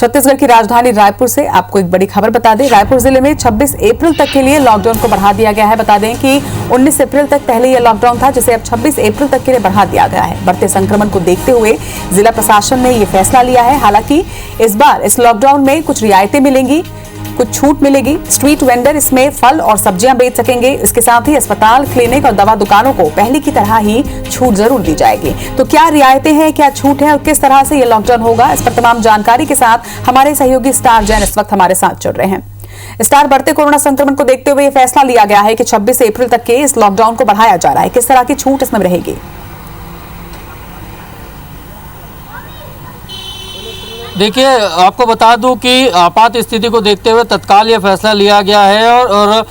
छत्तीसगढ़ की राजधानी रायपुर से आपको एक बड़ी खबर बता दें। रायपुर जिले में 26 अप्रैल तक के लिए लॉकडाउन को बढ़ा दिया गया है। बता दें कि 19 अप्रैल तक पहले यह लॉकडाउन था, जिसे अब 26 अप्रैल तक के लिए बढ़ा दिया गया है। बढ़ते संक्रमण को देखते हुए जिला प्रशासन ने यह फैसला लिया है। हालांकि इस बार इस लॉकडाउन में कुछ रियायतें मिलेंगी, कुछ छूट मिलेगी। स्ट्रीट वेंडर इसमें फल और सब्जियां बेच सकेंगे। इसके साथ ही अस्पताल, क्लिनिक और दवा दुकानों को पहले की तरह ही छूट जरूर दी जाएगी। तो क्या रियायतें हैं, क्या छूट है और किस तरह से ये लॉकडाउन होगा, इस पर तमाम जानकारी के साथ हमारे सहयोगी स्टार जैन इस वक्त हमारे साथ जुड़ रहे हैं। स्टार, बढ़ते कोरोना संक्रमण को देखते हुए यह फैसला लिया गया है कि 26 अप्रैल तक के इस लॉकडाउन को बढ़ाया जा रहा है। किस तरह की छूट इसमें रहेगी? देखिए, आपको बता दूं कि आपात स्थिति को देखते हुए तत्काल ये फैसला लिया गया है और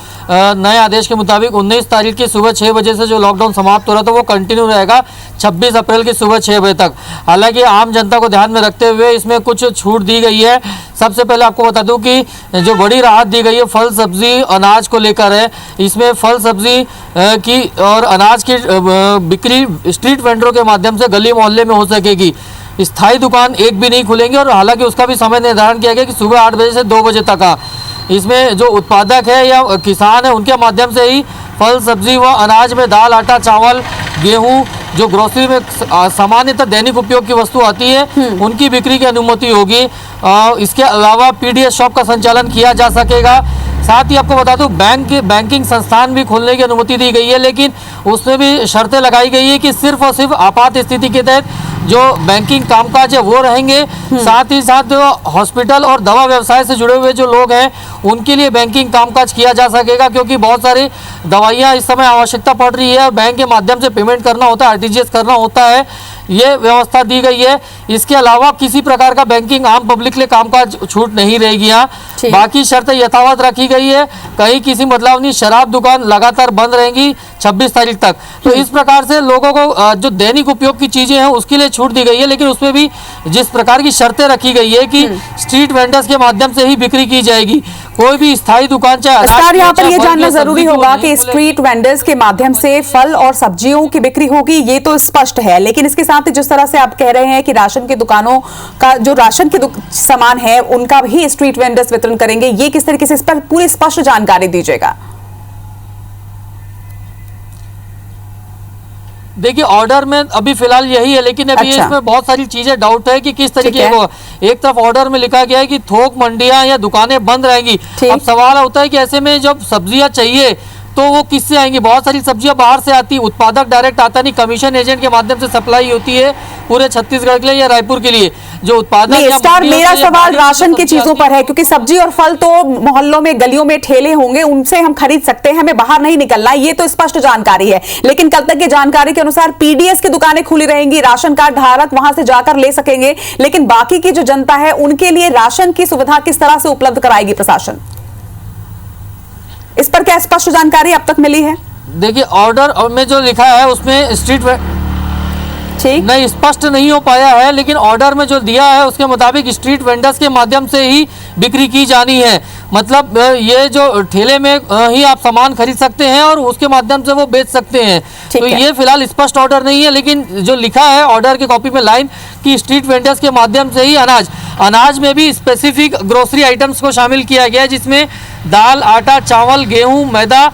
नए आदेश के मुताबिक 19 तारीख की सुबह 6 बजे से जो लॉकडाउन समाप्त हो रहा था वो कंटिन्यू रहेगा 26 अप्रैल की सुबह 6 बजे तक। हालांकि आम जनता को ध्यान में रखते हुए इसमें कुछ छूट दी गई है। सबसे पहले आपको बता दूं कि जो बड़ी राहत दी गई है फल सब्जी अनाज को लेकर है। इसमें फल सब्जी की और अनाज की बिक्री स्ट्रीट वेंडरों के माध्यम से गली मोहल्ले में हो सकेगी। स्थायी दुकान एक भी नहीं खुलेंगे और हालांकि उसका भी समय निर्धारण किया गया कि सुबह 8 बजे से 2 बजे तक का। इसमें जो उत्पादक है या किसान है उनके माध्यम से ही फल सब्जी व अनाज में दाल, आटा, चावल, गेहूं, जो ग्रोसरी में सामान्यतः दैनिक उपयोग की वस्तु आती है उनकी बिक्री की अनुमति होगी। इसके अलावा पीडीएस शॉप का संचालन किया जा सकेगा। साथ ही आपको बता दूं बैंकिंग संस्थान भी खोलने की अनुमति दी गई है, लेकिन उसमें भी शर्तें लगाई गई है कि सिर्फ और सिर्फ आपात स्थिति के तहत जो बैंकिंग कामकाज है वो रहेंगे। साथ ही साथ जो हॉस्पिटल और दवा व्यवसाय से जुड़े हुए जो लोग हैं उनके लिए बैंकिंग कामकाज किया जा सकेगा, क्योंकि बहुत सारी दवाइयाँ इस समय आवश्यकता पड़ रही है और बैंक के माध्यम से पेमेंट करना होता है, आरटीजीएस करना होता है। ये व्यवस्था दी गई है। इसके अलावा किसी प्रकार का बैंकिंग आम पब्लिक के लिए कामकाज छूट नहीं रहेगी। यहाँ बाकी शर्तें यथावत रखी गई है। कहीं किसी बदलाव नहीं। शराब दुकान लगातार बंद रहेंगी 26 तारीख तक। तो इस प्रकार से लोगों को जो दैनिक उपयोग की चीजें हैं उसके लिए छूट दी गई है, लेकिन उसमें भी जिस प्रकार की शर्तें रखी गई है कि स्ट्रीट वेंडर्स के माध्यम से ही बिक्री की जाएगी। कोई भी स्थायी दुकान चाहे यहाँ पर ये जानना जरूरी होगा कि स्ट्रीट वेंडर्स के माध्यम से फल और सब्जियों की बिक्री होगी, ये तो स्पष्ट है। लेकिन इसके साथ जिस तरह से आप कह रहे हैं कि राशन की दुकानों का जो राशन के सामान है उनका भी स्ट्रीट वेंडर्स वितरण करेंगे, ये किस तरीके से, इस पर पूरी स्पष्ट जानकारी दीजिएगा। देखिए, ऑर्डर में अभी फिलहाल यही है, लेकिन अभी इसमें बहुत सारी चीजें डाउट है कि किस तरीके को। एक तरफ ऑर्डर में लिखा गया है कि थोक मंडियां या दुकानें बंद रहेंगी। अब सवाल होता है कि ऐसे में जब सब्जियां चाहिए तो वो किससे आएंगी? बहुत सारी सब्जियां बाहर से आती, उत्पादक डायरेक्ट आता नहीं, कमीशन एजेंट के माध्यम से सप्लाई होती है पूरे छत्तीसगढ़ के लिए या रायपुर के लिए। जो उत्पादक स्टार, मेरा सवाल राशन की चीजों पर है, क्योंकि सब्जी और फल तो मोहल्लों में, गलियों में ठेले होंगे, उनसे हम खरीद सकते हैं, हमें बाहर नहीं निकलना, ये तो स्पष्ट जानकारी है। लेकिन कल तक की जानकारी के अनुसार पीडीएस की दुकानें खुली रहेंगी, राशन कार्ड धारक वहां से जाकर ले सकेंगे, लेकिन बाकी की जो जनता है उनके लिए राशन की सुविधा किस तरह से उपलब्ध कराएगी प्रशासन? इस पर क्या स्पष्ट जानकारी अब तक मिली है? देखिए, ऑर्डर में जो लिखा है उसमें स्ट्रीट नहीं स्पष्ट नहीं हो पाया है, लेकिन ऑर्डर में जो दिया है उसके मुताबिक स्ट्रीट वेंडर्स के माध्यम से ही बिक्री की जानी है। मतलब ये जो ठेले में ही आप सामान खरीद सकते हैं और उसके माध्यम से वो बेच सकते हैं। तो ये फिलहाल स्पष्ट ऑर्डर नहीं है, लेकिन जो लिखा है ऑर्डर की कॉपी में लाइन कि स्ट्रीट वेंडर्स के माध्यम से ही अनाज में भी स्पेसिफिक ग्रोसरी आइटम्स को शामिल किया गया है, जिसमें दाल, आटा, चावल, गेहूं, मैदा,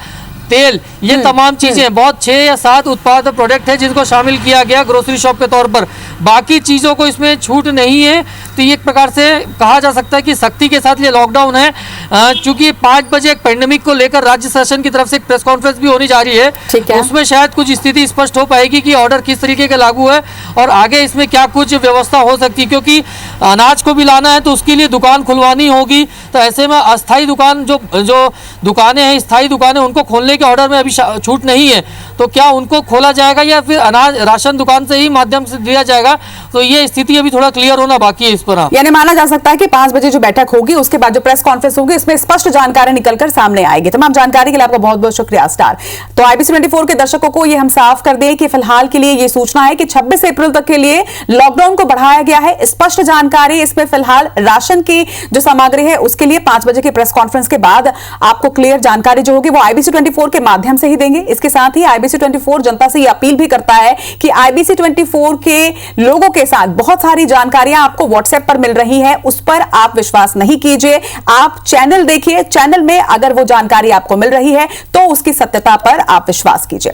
तेल, ये तमाम चीजें बहुत 6 या 7 उत्पाद प्रोडक्ट है जिनको शामिल किया गया ग्रोसरी शॉप के तौर पर। बाकी चीजों को इसमें छूट नहीं है। तो ये एक प्रकार से कहा जा सकता है कि सख्ती के साथ ये लॉकडाउन है। चूंकि 5 बजे एक पेंडेमिक को लेकर राज्य शासन की तरफ से एक प्रेस कॉन्फ्रेंस भी होनी जा रही है, उसमें शायद कुछ स्थिति स्पष्ट हो पाएगी कि ऑर्डर किस तरीके का लागू है और आगे इसमें क्या कुछ व्यवस्था हो सकती है। क्योंकि अनाज को भी लाना है तो उसके लिए दुकान खुलवानी होगी। तो ऐसे में अस्थायी दुकान जो दुकानें हैं, स्थायी दुकानें, उनको खोलने के ऑर्डर में अभी छूट नहीं है। तो क्या उनको खोला जाएगा या फिर अनाज राशन दुकान से ही माध्यम से दिया जाएगा? तो ये स्थिति अभी थोड़ा क्लियर होना बाकी है इस पर। यानी माना जा सकता है कि 5 बजे जो बैठक होगी उसके बाद जो प्रेस कॉन्फ्रेंस होगी उसमें स्पष्ट जानकारी निकलकर सामने आएगी। तमाम जानकारी के लिए आपका बहुत बहुत शुक्रिया स्टार। तो IBC 24 के दर्शकों को ये हम साफ कर दें कि फिलहाल के लिए ये सूचना है कि 26 अप्रैल तक के लिए लॉकडाउन को बढ़ाया गया है। स्पष्ट जानकारी इसमें फिलहाल राशन की जो सामग्री है उसके लिए 5 बजे की प्रेस कॉन्फ्रेंस के बाद आपको क्लियर जानकारी जो होगी वो IBC 24 के माध्यम से ही देंगे। इसके साथ ही IBC आईबीसी 24 जनता से ये अपील भी करता है कि आईबीसी 24 के लोगों के साथ बहुत सारी जानकारियां आपको व्हाट्सएप पर मिल रही है, उस पर आप विश्वास नहीं कीजिए। आप चैनल देखिए, चैनल में अगर वो जानकारी आपको मिल रही है तो उसकी सत्यता पर आप विश्वास कीजिए।